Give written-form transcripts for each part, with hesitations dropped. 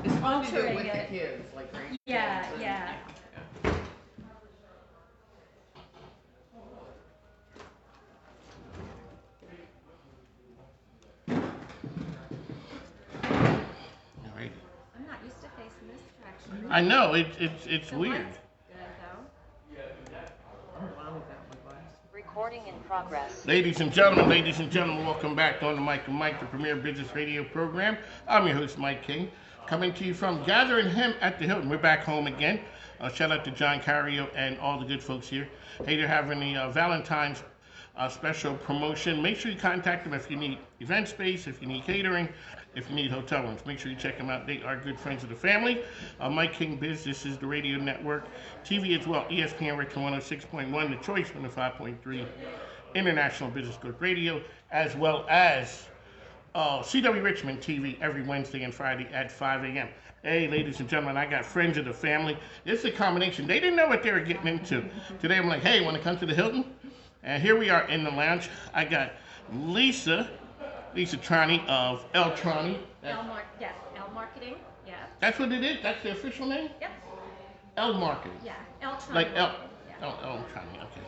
It's fun to do it with the kids, like grandkids. Yeah, yeah. All right. I'm not used to facing this direction. I know it's The weird. light's good though. I'm fine with that one, guys. Recording in progress. Ladies and gentlemen, welcome back on the Mike and Mike, the premier business radio program. I'm your host, Mike King, coming to you from Gathering Him at the Hilton. We're back home again. Shout out to John Cario and all the good folks here. Hey, they're having the Valentine's special promotion. Make sure you contact them if you need event space, if you need catering, if you need hotel rooms. Make sure you check them out. They are good friends of the family. Mike King Biz, this is the radio network. TV as well, ESPN Richmond 106.1, The Choice 105.3, International Business Group Radio, as well as CW Richmond TV every Wednesday and Friday at 5 a.m. Hey, ladies and gentlemen, I got friends of the family. It's a combination. They didn't know what they were getting into. Today I'm like, hey, want to come to the Hilton? And here we are in the lounge. I got Lisa Trani of L Trani. Yes, L Marketing. Yeah. That's what it is? That's the official name? Yep. L Marketing. Yeah. L Trani. Like L. Yeah. L Trani, okay.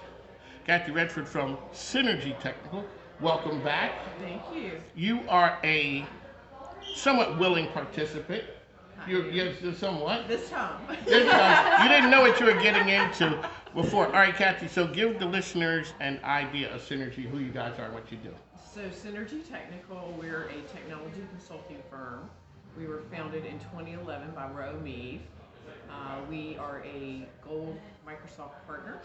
Cathy Redford from Synergy Technical. Welcome back. Thank you. You are a somewhat willing participant. You're somewhat. This time. This time. You didn't know what you were getting into before. All right, Cathy, so give the listeners an idea of Synergy, who you guys are, what you do. So Synergy Technical, we're a technology consulting firm. We were founded in 2011 by Ro Meave. We are a gold Microsoft partner,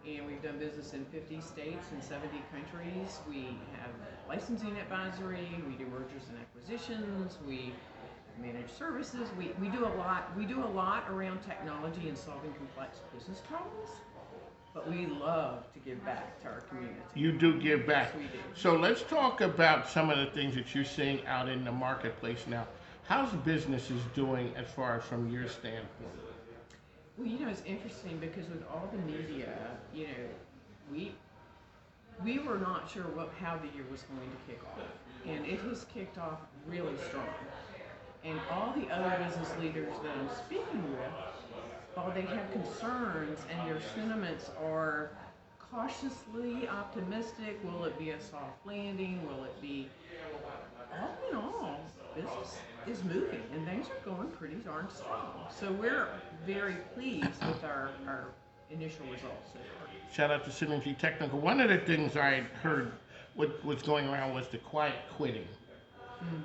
and we've done business in 50 states and 70 countries. We have licensing advisory, we do mergers and acquisitions, we manage services. We do a lot. We do a lot around technology and solving complex business problems. But we love to give back to our community. You do give back. Yes, we do. So let's talk about some of the things that you're seeing out in the marketplace now. How's businesses doing as far as from your standpoint? Well, it's interesting because with all the media, we were not sure how the year was going to kick off, and it has kicked off really strong. And all the other business leaders that I'm speaking with, while they have concerns and their sentiments are cautiously optimistic, will it be a soft landing? Will it be, all in all, business is moving and things are going pretty darn strong. So we're very pleased with our initial results so far. Shout out to Synergy Technical. One of the things I heard what was going around was the quiet quitting.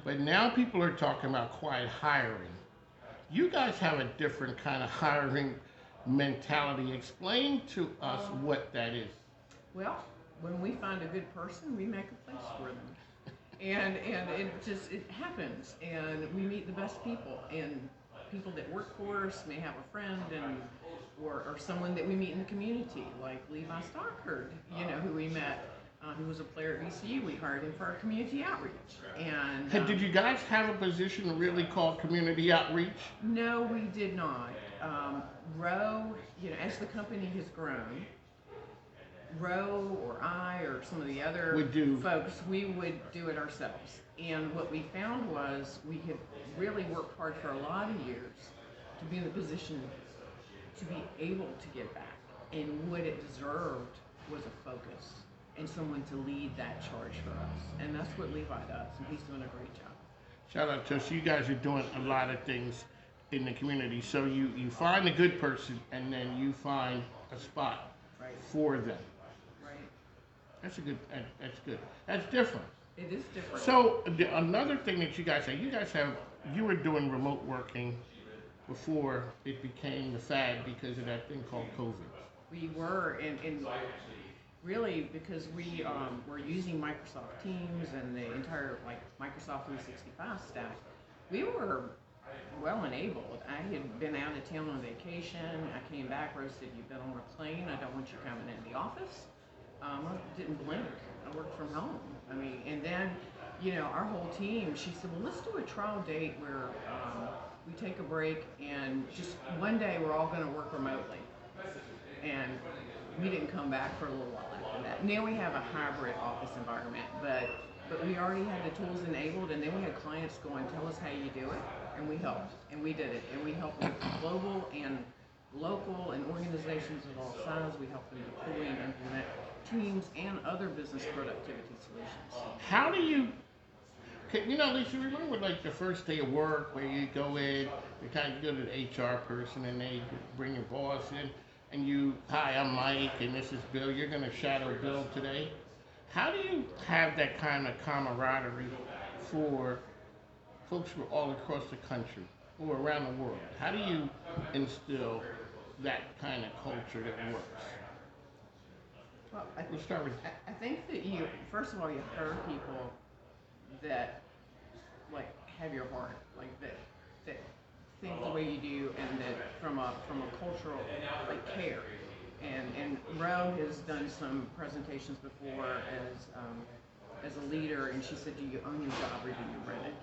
But now people are talking about quiet hiring. You guys have a different kind of hiring mentality. Explain to us what that is. Well, when we find a good person, we make a place for them. And it happens. And we meet the best people. And people that work for us may have a friend or someone that we meet in the community, like Levi Stockard, who we met. He was a player at VCU. We hired him for our community outreach. And did you guys have a position really called community outreach? No, we did not. Ro, as the company has grown, Ro or I or some of the other folks, we would do it ourselves. And what we found was we had really worked hard for a lot of years to be in the position to be able to give back. And what it deserved was a focus and someone to lead that charge for us. And that's what Levi does, and he's doing a great job. Shout out to us. You guys are doing a lot of things in the community. So you find a good person, and then you find a spot for them. Right. That's good. That's different. It is different. So another thing that you guys you were doing remote working before it became the fad because of that thing called COVID. We were, and really because we were using Microsoft Teams and the entire Microsoft 365 stack, we were well enabled. I had been out of town on vacation. I came back. Rose said, "You've been on a plane. I don't want you coming in the office." I didn't blink. I worked from home. And then, our whole team, she said, "Well, let's do a trial date where we take a break and just one day we're all going to work remotely." And we didn't come back for a little while after that. Now we have a hybrid office environment, but we already had the tools enabled, and then we had clients going, "Tell us how you do it." and we helped, and we did it, and we helped with global and local and organizations of all sizes. We helped them deploy and implement teams and other business productivity solutions. How do you, Lisa, remember like the first day of work where you go in, you kind of go to the HR person and they bring your boss in and you, hi, I'm Mike and this is Bill, you're going to shadow Bill today. How do you have that kind of camaraderie for folks from all across the country or around the world? How do you instill that kind of culture that works? Well, We'll start with I think that you, first of all, you hire people that like have your heart, like that think the way you do, and that from a cultural like care. And Ro has done some presentations before as a leader, and she said, "Do you own your job or do you rent it?"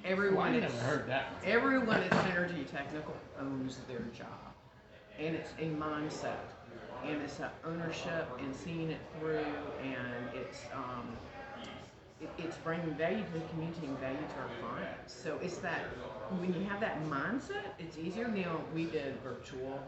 Everyone, I never heard that. Everyone at Synergy Technical owns their job, and it's a mindset, and it's an ownership and seeing it through, and it's bringing value to the community and value to our clients. So it's that when you have that mindset, it's easier. Now we did virtual.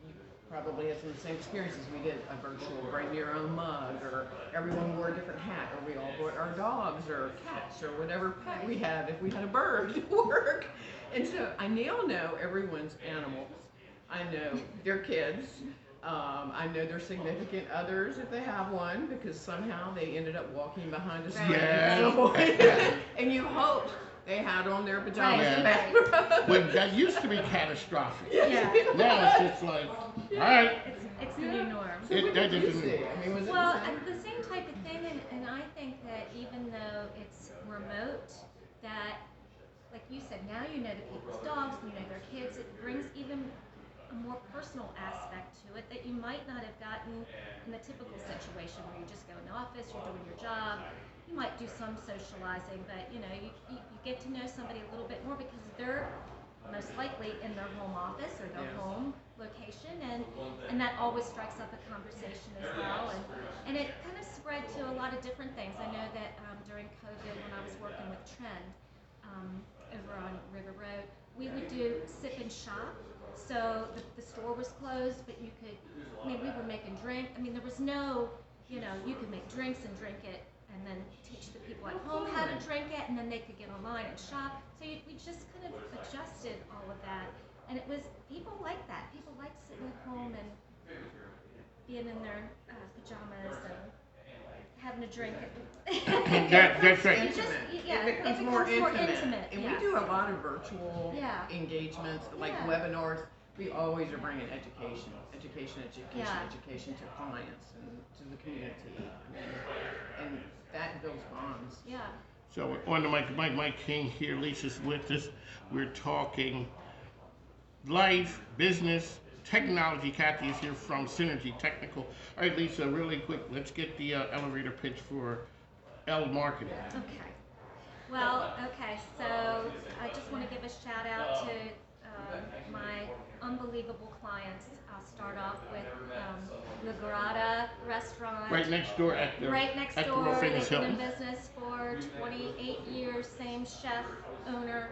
You probably had some of the same experiences. We did a virtual bring your own mug, or everyone wore a different hat, or we all brought our dogs or cats or whatever pet we had if we had a bird to work. And so I now know everyone's animals. I know their kids. I know their significant others if they have one, because somehow they ended up walking behind a screen at some point. And you hope they had on their pajamas in the bathroom. When that used to be catastrophic. Yeah. Now it's just like, all right. It's the new norm. So what did you see? I mean, was it Well, the same? the same type of thing, and I think that even though it's remote, that, like you said, now you know the people's dogs, you know their kids, it brings even a more personal aspect to it that you might not have gotten in the typical situation where you just go in the office, you're doing your job, you might do some socializing, but you get to know somebody a little bit more because they're most likely in their home office or their home location, and that always strikes up a conversation as well, and it kind of spread to a lot of different things. I know that during COVID, when I was working with Trend over on River Road, we would do sip and shop. So the store was closed, but we were making drink. I mean, there was no, you could make drinks and drink it, and then teach the people at home how to drink it, and then they could get online and shop. So we just kind of adjusted all of that, and people like that. People like sitting at home and being in their pajamas and having a drink. That's right. It becomes more intimate. And yes. we do a lot of virtual Yeah. engagements, like Yeah. webinars. We always are bringing education Yeah. to clients and to the community. I mean, and that builds bonds. Yeah. So on the Mike King here, Lisa's with us. We're talking life, business, technology. Cathy is here from Synergy Technical. All right, Lisa, really quick, let's get the elevator pitch for L Marketing. Okay. Well, okay, so I just want to give a shout out to my unbelievable clients. I'll start off with La Grata Restaurant. Right next door at the Right next at the door. world They've famous been in Hilton. business for 28 years. Same chef, owner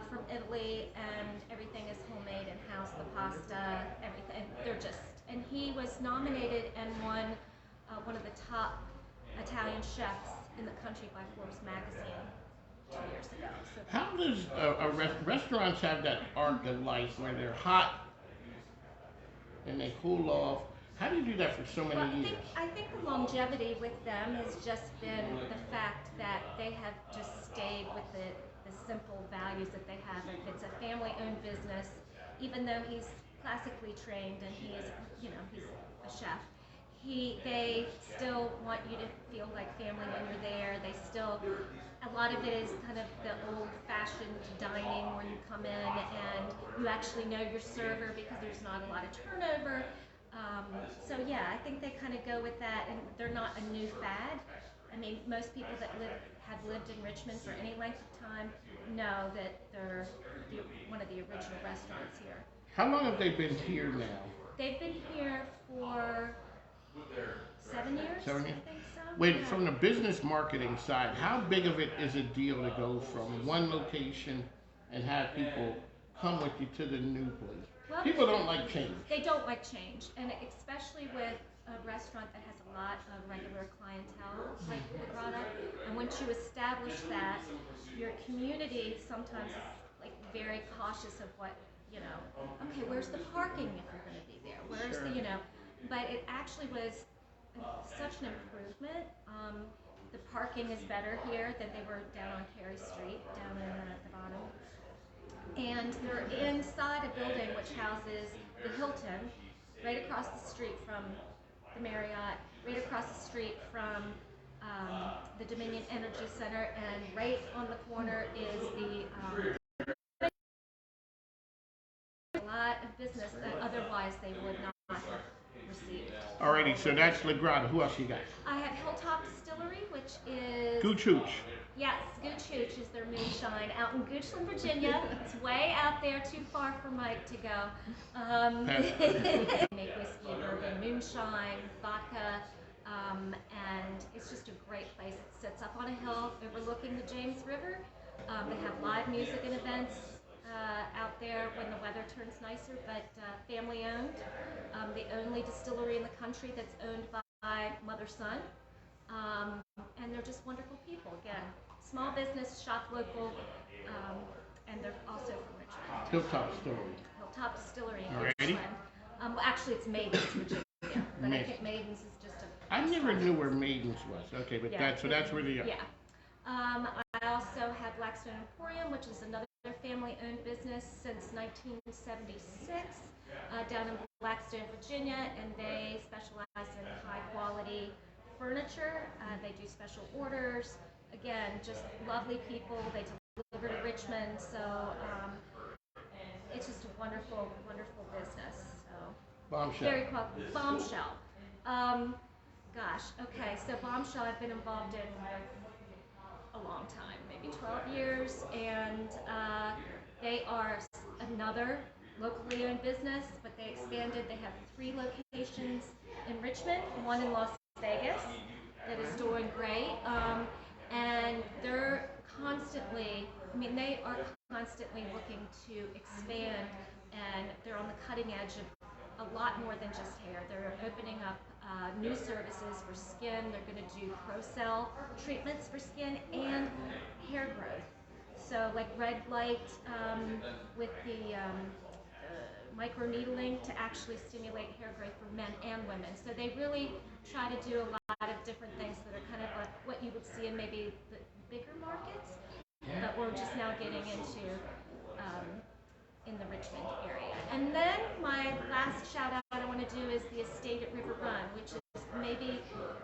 from Italy, and everything is homemade in house. The pasta, everything. And he was nominated and won one of the top Italian chefs in the country by Forbes magazine 2 years ago. So How does restaurants have that arc of life where they're hot and they cool off? How do you do that for so many years? I think the longevity with them has just been the fact that they have just stayed with the simple values that they have. If it's a family-owned business, even though he's classically trained and he's a chef, they still want you to feel like family when you're there. A lot of it is kind of the old-fashioned dining where you come in and you actually know your server because there's not a lot of turnover. So yeah, I think they kind of go with that, and they're not a new fad. I mean, most people that have lived in Richmond for any length of time know that they're one of the original restaurants here. How long have they been here now? They've been here for 7 years. 7 years? I think so. Wait, Yeah. from the business marketing side, how big of it is a deal to go from one location and have people come with you to the new place? Well, People don't like change. they don't like change, and especially with a restaurant that has a lot of regular clientele like Lagrada. And once you establish that, your community sometimes is like very cautious of what, okay, where's the parking if you're going to be there? Where's Sure. but it actually was such an improvement. The parking is better here than they were down on Cary Street, down in the bottom. And they're inside a building which houses the Hilton, right across the street from the Marriott, right across the street from the Dominion Energy Center, and right on the corner is a lot of business that otherwise they would not have received. Alrighty, so that's Lagrada. Who else you got? I have Hilltop Distillery, which is Gooch Hooch. yes, Gooch Hooch is their moonshine out in Goochland, Virginia. It's way out there, too far for Mike to go. They make whiskey, bourbon, moonshine, vodka, and it's just a great place. It sits up on a hill overlooking the James River. They have live music and events out there when the weather turns nicer, but family owned. The only distillery in the country that's owned by mother-son. And they're just wonderful people. Again, small business, shop local, and they're also from Richmond. Hilltop Story. Hilltop Distillery in Alrighty. Richmond. Well, actually, it's Maidens, Virginia, but I think Maidens is just a. I never knew where Maidens was. Okay, but Yeah. that's where they are. Yeah. I also have Blackstone Emporium, which is another family-owned business since 1976, down in Blackstone, Virginia, and they specialize in high-quality furniture. They do special orders. Again, just lovely people. They deliver to Richmond, so it's just a wonderful, wonderful business. So Bombshell. very Bombshell. Gosh, okay, so Bombshell I've been involved in a long time, maybe 12 years, and they are another locally owned business, but they expanded. They have 3 locations in Richmond, one in Las Vegas that is doing great, and they're constantly, they are constantly looking to expand, and they're on the cutting edge of a lot more than just hair. They're opening up new services for skin. They're going to do pro-cell treatments for skin and hair growth. So like red light with the microneedling to actually stimulate hair growth for men and women. So they really try to do a lot of different things that are kind of like what you would see in maybe the bigger markets, but we're just now getting into in the Richmond area. And then my last shout out I want to do is the estate at River Run, which is maybe,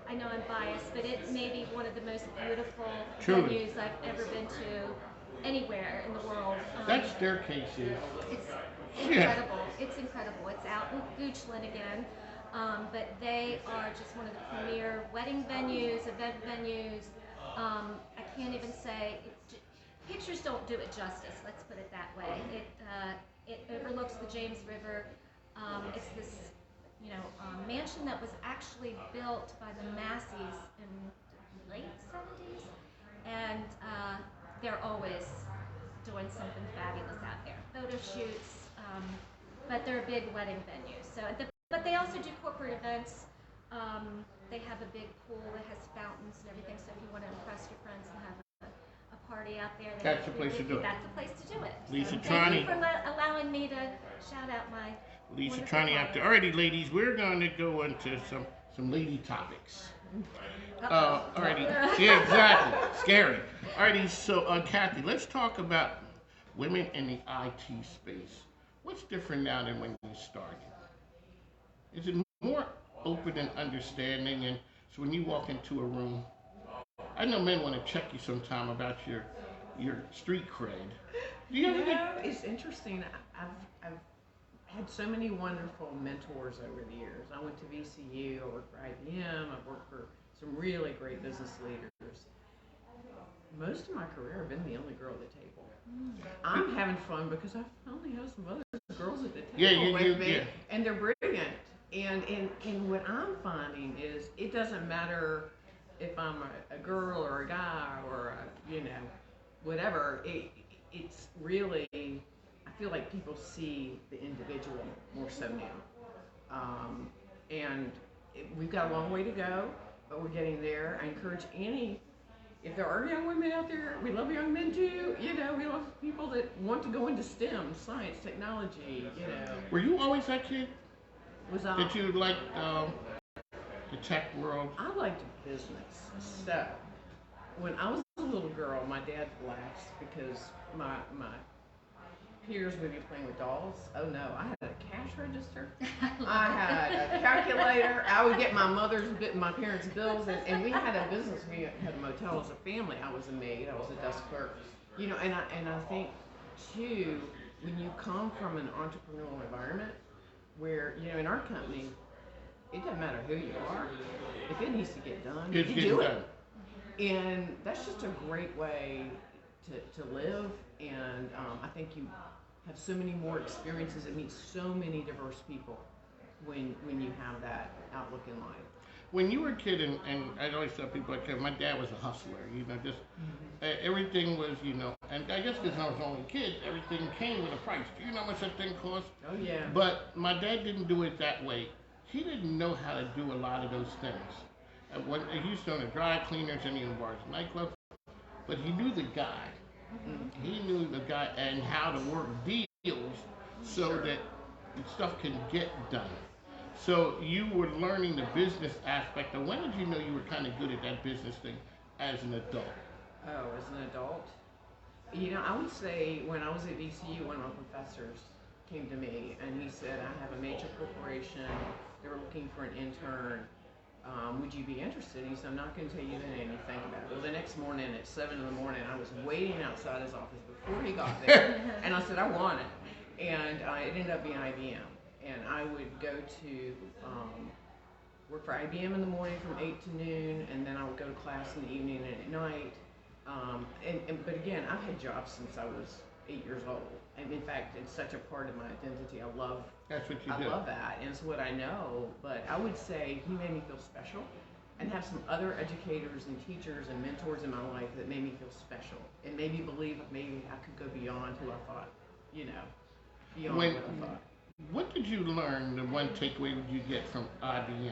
I know I'm biased, but it may be one of the most beautiful Truly. venues I've ever been to anywhere in the world. That staircase is. It's incredible. It's incredible. It's out in Goochland again, but they are just one of the premier wedding venues, event venues. I can't even say, pictures don't do it justice, let's put it that way. It overlooks the James River. It's this, mansion that was actually built by the Masseys in the late 70s, and they're always doing something fabulous out there. Photo shoots, but they're a big wedding venue. But they also do corporate events. They have a big pool that has fountains and everything, so if you want to impress your friends and have a party out there, That's the place to do it. That's the place to do it. Lisa So thank you Trani. for allowing me to shout out my Lisa wonderful Trani out there. clients. Alrighty, ladies, we're going to go into some lady topics. Alrighty. Yeah, exactly. Scary. Alrighty, so Cathy, let's talk about women in the IT space. What's different now than when you started? Is it more open and understanding? And so when you walk into a room, I know men want to check you sometime about your street cred. Do you ever get? It's interesting. I've had so many wonderful mentors over the years. I went to VCU, I worked for IBM, I've worked for some really great business leaders. Most of my career, I've been the only girl at the table. I'm having fun because I finally have some other girls at the table with me, and they're brilliant. And what I'm finding is it doesn't matter if I'm a girl or a guy or whatever. it's really, I feel like people see the individual more so now. And we've got a long way to go, but we're getting there. I encourage if there are young women out there, we love young men too. We love people that want to go into STEM, science, technology. Were you always that kid? Did you like the tech world? I liked business. So when I was a little girl, my dad laughs because my peers would be playing with dolls. Oh no, I had a cash register. I had a calculator. I would get my parents' bills, and we had a business. We had a motel as a family. I was a maid. I was a desk clerk. And I think too, when you come from an entrepreneurial environment, where in our company, it doesn't matter who you are. If it needs to get done, you do it. And that's just a great way to live. And I think you have so many more experiences and meet so many diverse people when you have that outlook in life. When you were a kid, and I always tell people, like, my dad was a hustler, just everything was, and I guess because I was the only kid, everything came with a price. Do you know how much that thing cost? Oh, yeah. But my dad didn't do it that way. He didn't know how to do a lot of those things. He used to own a dry cleaners and he owned bars and nightclubs, but he knew the guy. Mm-hmm. He knew the guy and how to work deals so that stuff can get done. So you were learning the business aspect. And when did you know you were kind of good at that business thing as an adult? Oh, as an adult? I would say when I was at VCU, one of my professors came to me and he said, I have a major corporation. They're looking for an intern. Would you be interested? He said, I'm not going to tell you anything to think about. Well, the next morning at 7 in the morning, I was waiting outside his office before he got there. And I said, I want it. And it ended up being IBM. And I would go to work for IBM in the morning from 8 to noon, and then I would go to class in the evening and at night. But again, I've had jobs since I was 8 years old. And in fact, it's such a part of my identity. I love that, and it's what I know. But I would say he made me feel special, and have some other educators and teachers and mentors in my life that made me feel special and made me believe that maybe I could go beyond who I thought, beyond what I thought. What did you learn? The one takeaway did you get from IBM?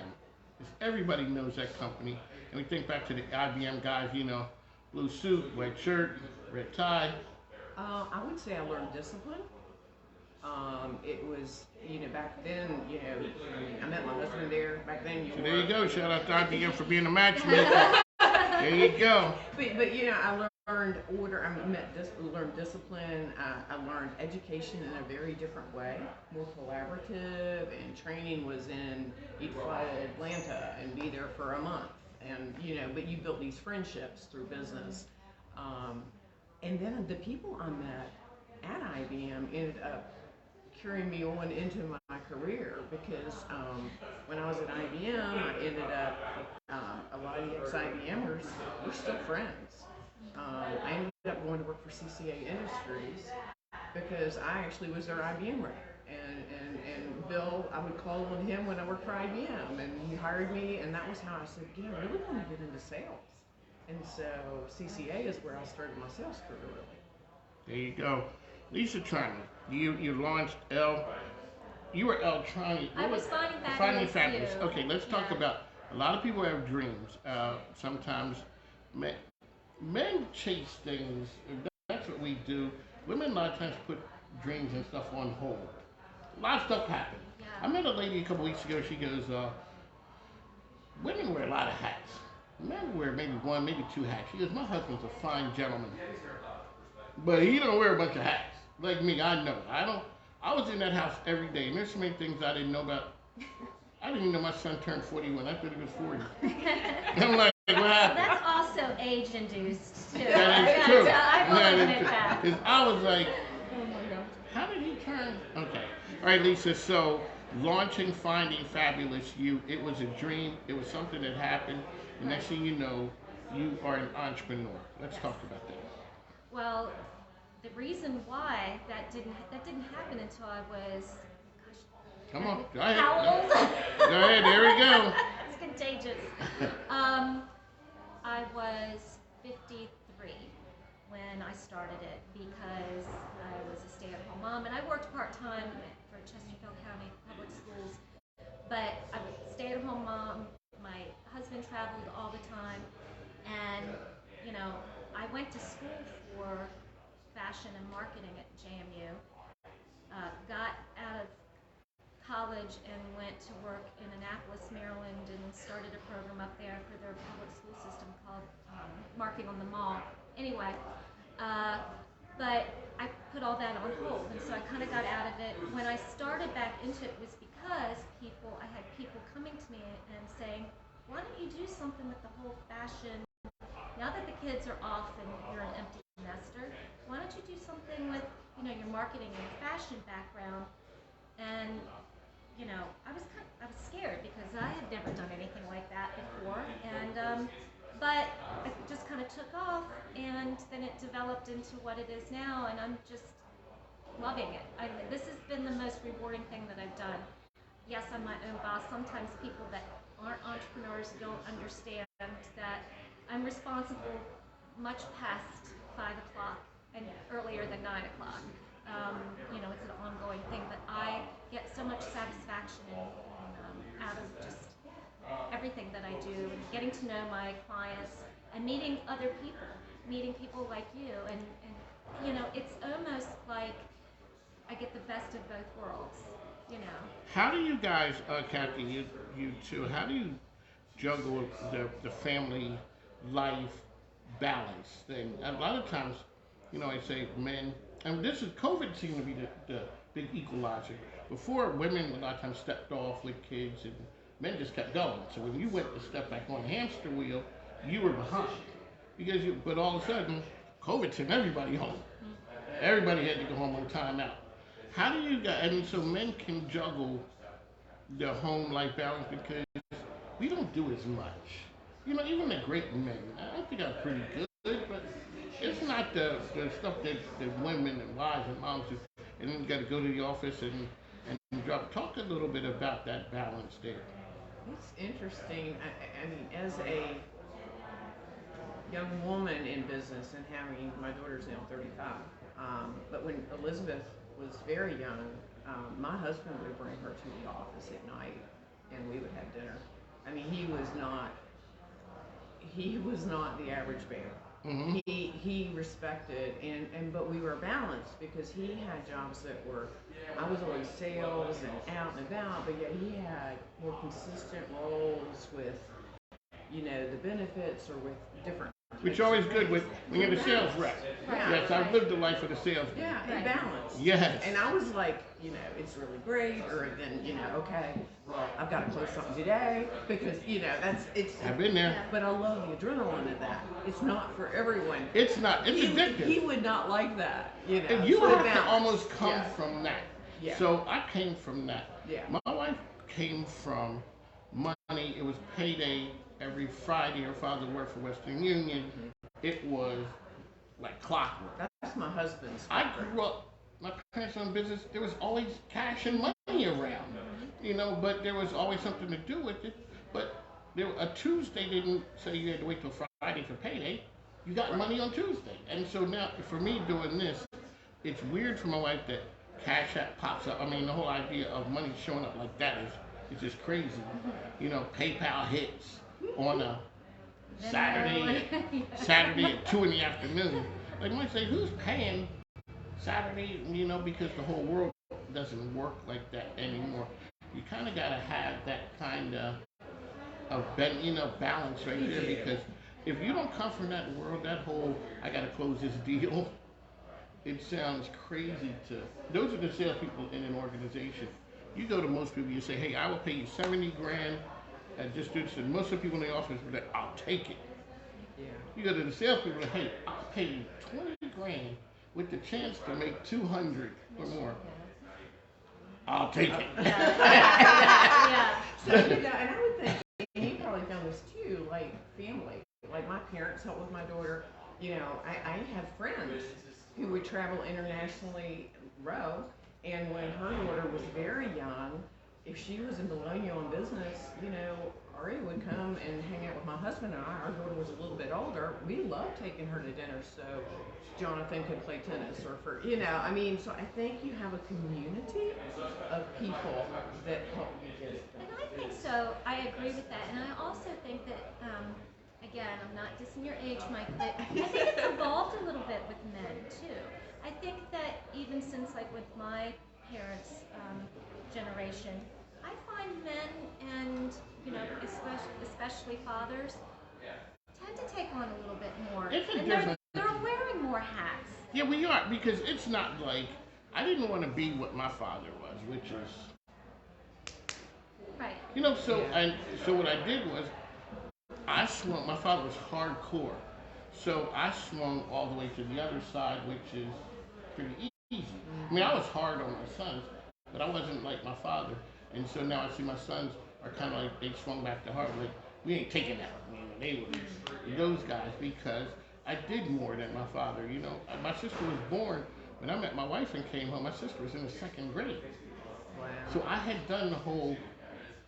Because everybody knows that company, and we think back to the IBM guys, blue suit, white shirt, red tie. I would say I learned discipline. It was, back then, I met my husband there. Back then, there you go. Shout out to IBM for being a matchmaker. There you go. But I learned order. Learned discipline. I learned education in a very different way, more collaborative. And training was you'd fly to Atlanta and be there for a month, and but you built these friendships through business. And then the people I met at IBM ended up carrying me on into my career because when I was at IBM, I ended up, a lot of the ex-IBMers, we're still friends. I ended up going to work for CCA Industries because I actually was their IBM rep. And Bill, I would call on him when I worked for IBM, and he hired me, and that was how I said, I really want to get into sales. And so CCA is where I started my sales career, really. There you go. Lisa Trani, you launched you were Trani. I was Finding Fabulous. Finding Fabulous. Okay, let's talk about, a lot of people have dreams. Sometimes men chase things. That's what we do. Women a lot of times put dreams and stuff on hold. A lot of stuff happens. Yeah. I met a lady a couple weeks ago. She goes, women wear a lot of hats. Men wear maybe one, maybe two hats. She goes, my husband's a fine gentleman, but he don't wear a bunch of hats. Like me, I know. I was in that house every day, and there's so many things I didn't know about. I didn't even know my son turned 41. I thought he was 40. I'm like, what happened? That's also age-induced, too. That is true. I will admit that. Because I was like, oh my God, how did he turn? Okay. All right, Lisa, so launching Finding Fabulous You, it was a dream. It was something that happened. The next thing you know, you are an entrepreneur. Let's talk about that. Well, the reason why that didn't happen until I was, come on, go ahead. How old? Go ahead, there we go. It's contagious. I was 53, when I started it because I was a stay-at-home mom and I worked part-time for Chesterfield County Public Schools, but I was a stay-at-home mom. My husband traveled all the time, and you know, I went to school for fashion and marketing at JMU. Got out of college and went to work in Annapolis, Maryland, and started a program up there for their public school system called Marketing on the Mall. Anyway, but I put all that on hold, and so I kind of got out of it. When I started back into it was because I had people coming to me and saying, why don't you do something with the whole fashion, now that the kids are off and you're an empty nester, why don't you do something with, your marketing and fashion background? And I was scared because I had never done anything like that before, and but it just kind of took off, and then it developed into what it is now, and I'm just loving it. This has been the most rewarding thing that I've done. Yes, I'm my own boss. Sometimes people that aren't entrepreneurs don't understand that I'm responsible much past 5 o'clock and earlier than 9 o'clock. It's an ongoing thing, but I get so much satisfaction out of just everything that I do, and getting to know my clients and meeting other people, meeting people like you, and it's almost like I get the best of both worlds. How do you guys, Cathy, you two, how do you juggle the family life balance thing? A lot of times, I say men, and this is COVID seemed to be the big equalizer. Before, women a lot of times stepped off with kids, and men just kept going. So when you went to step back on the hamster wheel, you were behind but all of a sudden, COVID sent everybody home. Everybody had to go home on timeout. How do you guys? And so men can juggle their home life balance because we don't do as much. Even the great men, I think I'm pretty good, but it's not the stuff that women and wives and moms do. And then you got to go to the office and drop. Talk a little bit about that balance there. It's interesting. I mean, as a young woman in business and having my daughter's now 35, but when Elizabeth was very young, my husband would bring her to the office at night, and we would have dinner. I mean, he was not the average bear. Mm-hmm. He respected, but we were balanced because he had jobs that were, I was always sales and out and about, but yet he had more consistent roles with, the benefits or with different. Which is always good when you're the sales rep. Yeah, yes, I've lived the life of the salesman. Yeah, in balance. Yes. And I was like, it's really great, or then, okay, well, I've got to close something today because, it's. I've been there. But I love the adrenaline of that. It's not for everyone. It's not. It's addictive. He would not like that, And you have to almost come from that. Yeah. So I came from that. Yeah. My wife came from money. It was payday every Friday. Her father worked for Western Union. Mm-hmm. It was like clockwork. That's my husband's. I grew up, my parents owned business. There was always cash and money around, but there was always something to do with it. But a Tuesday didn't say you had to wait till Friday for payday. You got money on Tuesday. And so now, for me doing this, it's weird for my wife that Cash App pops up. I mean, the whole idea of money showing up like that is just crazy. PayPal hits on a Saturday at 2 in the afternoon. Like, you might say, who's paying Saturday? Because the whole world doesn't work like that anymore. You kind of got to have that kind of balance right there, because if you don't come from that world, that whole, I got to close this deal, it sounds crazy to, those are the salespeople in an organization. You go to most people, you say, hey, I will pay you 70 grand and just do this. And most of the people in the office will be like, I'll take it. Yeah. You go to the salespeople, hey, I'll pay you 20 grand with the chance to make 200 or more. I'll take it. Yeah. So, and I would think, and you probably found this too, like family. Like my parents help with my daughter. I have friends who would travel internationally, and when her daughter was very young, if she was in Bologna on business, you know, Ari would come and hang out with my husband and I. Our daughter was a little bit older. We loved taking her to dinner so Jonathan could play tennis or for, you know, I mean, so I think you have a community of people that help you get it done. And I think so. I agree with that. And I also think that, again, I'm not dissing your age, Mike, but I think it's evolved a little bit with men, too. I think that even since, like, with my parents' generation, I find men and, you know, especially fathers, tend to take on a little bit more. It's a And different. they're wearing more hats. Yeah, we are, because it's not like I didn't want to be what my father was, which is, Right. you know. So Yeah. and so what I did was I swung. My father was hardcore, so I swung all the way to the other side, which is pretty easy. I mean, I was hard on my sons, but I wasn't like my father. And so now I see my sons are kind of like they swung back to hard. Like we ain't taking that. I mean, they were those guys because I did more than my father. You know, my sister was born when I met my wife and came home. My sister was in the second grade, Wow. so I had done the whole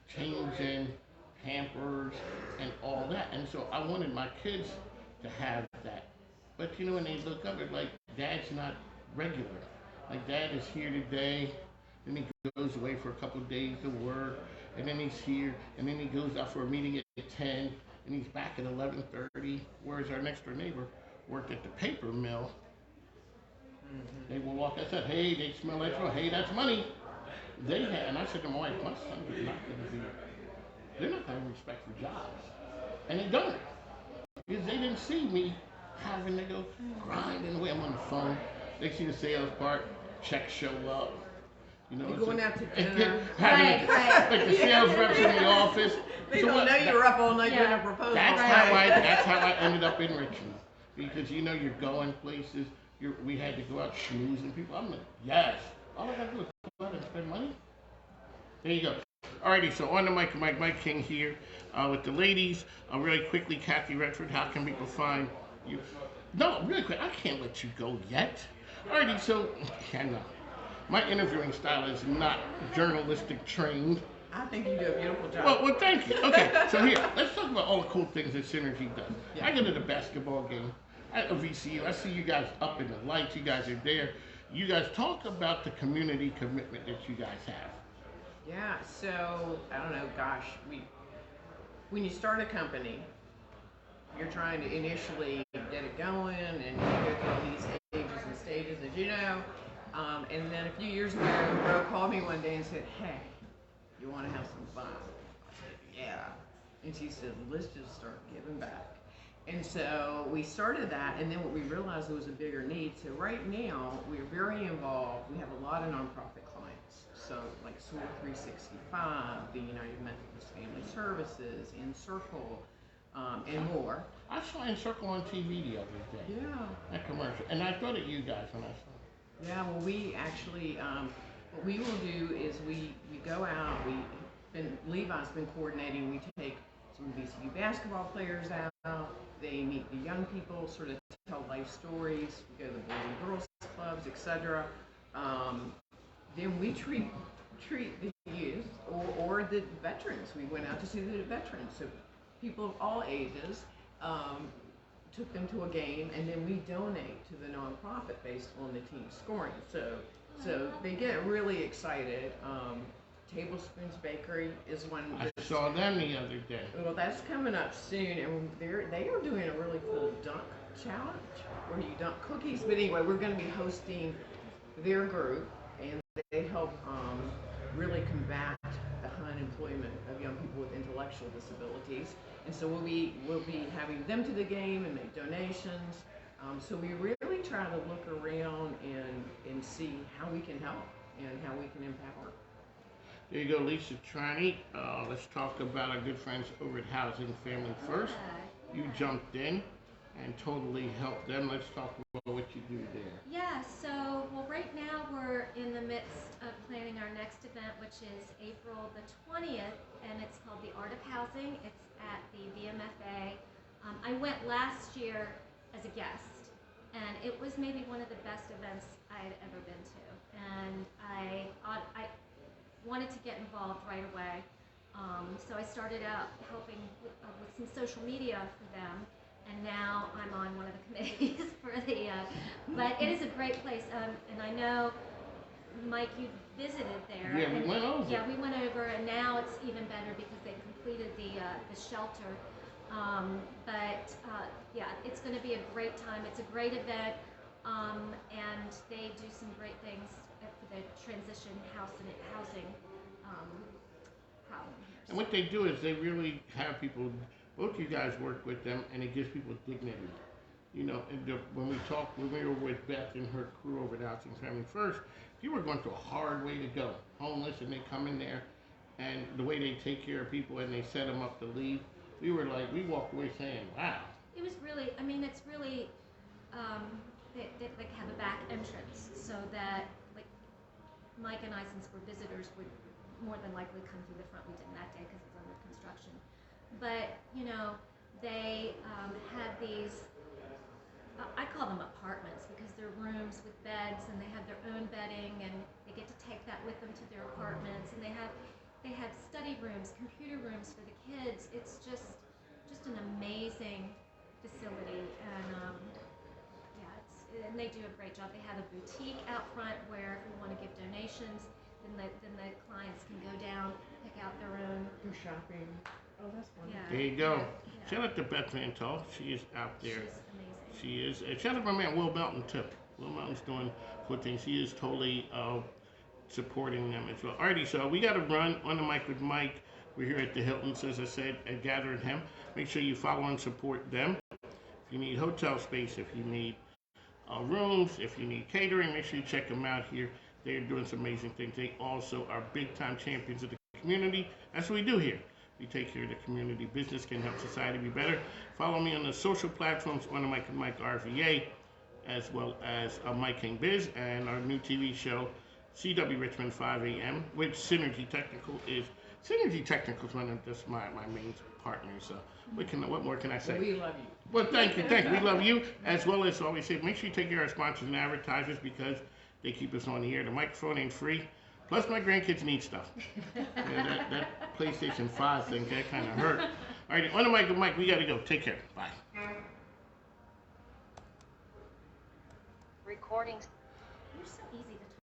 changing Pampers and all that. And so I wanted my kids to have that. But you know, when they look up, it's like Dad's not regular. Like Dad is here today, then he goes away for a couple of days to work, and then he's here, and then he goes out for a meeting at 10, and he's back at 11:30. Whereas our next door neighbor worked at the paper mill. They will walk outside, hey, they smell that smoke, hey, that's money. They had, and I said to my wife, my son is not going to be, they're not going to have respect for jobs. And they don't. Because they didn't see me having to go grinding away. I'm on the phone. They see the sales part, checks show up. You know, You're it's going like- out to and dinner. Right. like the sales reps in the office. They So don't what- know you were up all night doing Yeah. a proposal. That's Right. that's how I ended up in Richmond. Because you know you're going places. We had to go out schmoozing people. I'm like, yes. All I gotta do is go out and spend money. There you go. Alrighty, so on the mic, Mike King here with the ladies. Really quickly, Cathy Redford, how can people find you? No, really quick, I can't let you go yet. Alrighty, so I know my interviewing style is not journalistic trained. I think you do a beautiful job. Well, thank you. Okay, so here, let's talk about all the cool things that Synergy does. Yeah. I go to the basketball game at a VCU. I see you guys up in the lights. You guys are there. You guys talk about the community commitment that you guys have. Yeah, so I don't know, gosh, when you start a company, you're trying to initially get it going and you go through all these stages and stages, as you know. And then a few years ago, Bro called me one day and said, hey, you want to have some fun? I said, yeah. And she said, let's just start giving back. And so we started that, and then what we realized there was a bigger need. So right now, we're very involved. We have a lot of nonprofit clients. So like SOAR 365, the United Methodist Family Services, In Circle, and more. I saw Encircle on TV the other day. Yeah. That commercial. And I thought of you guys when I saw it. Yeah, well, we actually, what we will do is we go out, Levi's been coordinating, we take some of these basketball players out, they meet the young people, sort of tell life stories, we go to the Boys and Girls Clubs, etc. Then we treat the youth or the veterans. We went out to see the veterans, so people of all ages, took them to a game, and then we donate to the nonprofit based on the team scoring. So they get really excited. Tablespoons Bakery is one. I saw them the other day. Well, that's coming up soon, and they are doing a really cool dunk challenge where you dunk cookies. But anyway, we're going to be hosting their group, and they help really combat the unemployment of young people with intellectual disabilities. And so we'll be having them to the game and make donations. So we really try to look around and see how we can help and how we can empower. There you go, Lisa Trani. Let's talk about our good friends over at Housing Family First. You jumped in and totally helped them. Let's talk about what you do there. Yeah, so, well, right now we're in the midst of planning our next event, which is April the 20th, and it's called The Art of Housing. It's at the VMFA. I went last year as a guest, and it was maybe one of the best events I'd ever been to. And wanted to get involved right away. So I started out helping with some social media for them, and now I'm on one of the committees for the. But it is a great place, and I know, Mike, you visited there. Yeah, we went over. Yeah, we went over, and now it's even better because they completed the shelter. Yeah, it's going to be a great time. It's a great event, and they do some great things for the transition housing problem here. And what they do is they really have people, both you guys work with them, and it gives people dignity. You know, when we were with Beth and her crew over at Housing Family First, people were going through a hard way to go, homeless, and they come in there, and the way they take care of people and they set them up to leave, we walked away saying, wow. It was really, I mean, it's really, they like have a back entrance so that, like, Mike and I, since we're visitors, would more than likely come through the front. We didn't that day because it's under construction. But, you know, they have these, I call them apartments because they're rooms with beds, and they have their own bedding, and they get to take that with them to their apartments, and they have study rooms, computer rooms for the kids. It's just an amazing facility, and and they do a great job. They have a boutique out front where if you want to give donations, then the clients can go down, pick out their own. Do shopping. Oh, that's wonderful. Yeah. There you go. Yeah. Shout out to Beth Mantel. She is out there. She's amazing. She is. And shout out to my man Will Melton too. Will Melton's doing good things. He is totally supporting them as well. Alrighty, so we got to run on the mic with Mike. We're here at the Hiltons, as I said, at Gather and Him. Make sure you follow and support them. If you need hotel space, if you need rooms, if you need catering, make sure you check them out here. They're doing some amazing things. They also are big-time champions of the community. That's what we do here. We take care of the community. Business can help society be better. Follow me on the social platforms on the Mike and Mike RVA, as well as Mike King Biz, and our new TV show, CW Richmond 5 a.m., which Synergy Technical is one of just my main partners. So what more can I say? Well, we love you. Well, thank you. We love you, as well as always say, make sure you take care of our sponsors and advertisers because they keep us on the air. The microphone ain't free. Plus, my grandkids need stuff. Yeah, that PlayStation 5 thing, that kind of hurt. All right, on the mic with Mike, we got to go. Take care. Bye. Recordings. You're so easy.